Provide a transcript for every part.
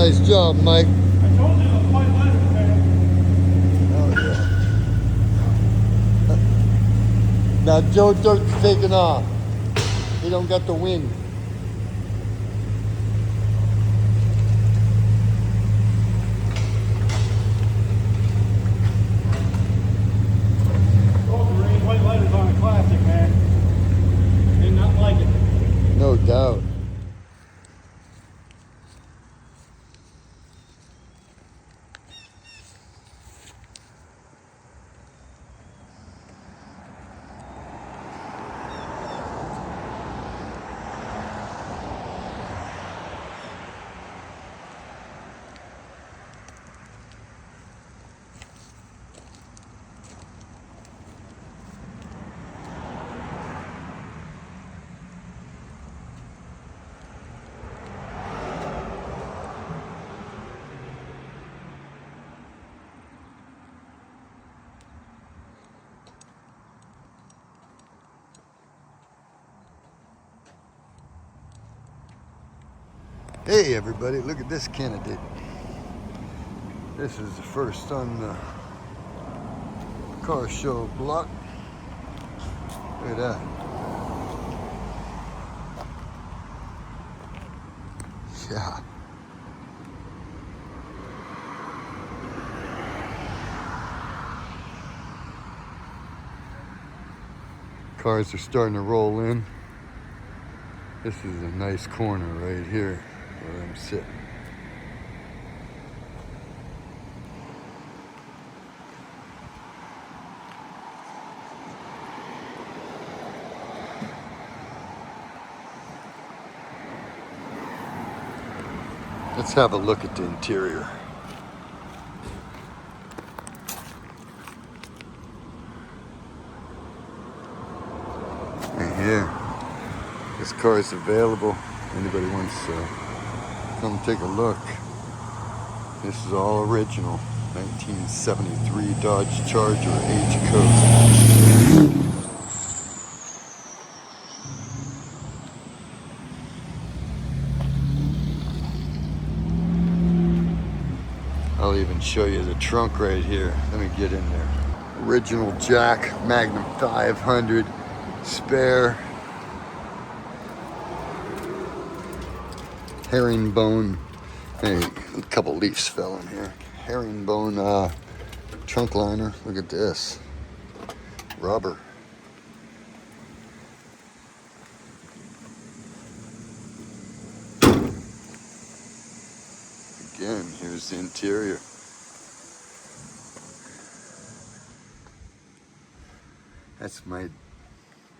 Nice job, Mike. I told you the white letters, man. Oh, yeah. Now Joe Dirt's taking off. He don't got the wind. Told you, Ray, white letters on a classic, man. Ain't nothing like it. No doubt. Hey everybody, look at this candidate. This is the first on the car show block. Look at that. Yeah. Cars are starting to roll in. This is a nice corner right here where I'm sitting. Let's have a look at the interior. Right here. This car is available. Anybody wants to come take a look. This is all original. 1973 Dodge Charger H Coast. I'll even show you the trunk right here. Let me get in there. Original jack, Magnum 500, spare, herringbone. Hey, a couple leaves fell in here. Herringbone trunk liner. Look at this. Rubber. Again, here's the interior. That's my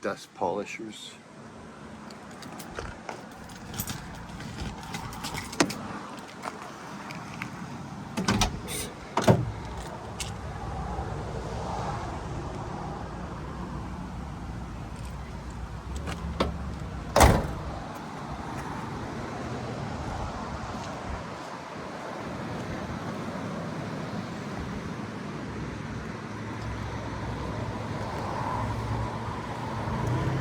dust polishers.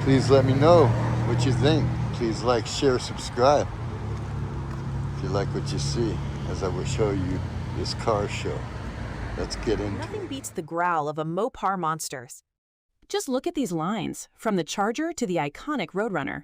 Please let me know what you think. Please like, share, subscribe if you like what you see, as I will show you this car show. Let's get into Nothing it. beats the growl of a Mopar Monsters. Just look at these lines, from the Charger to the iconic Roadrunner.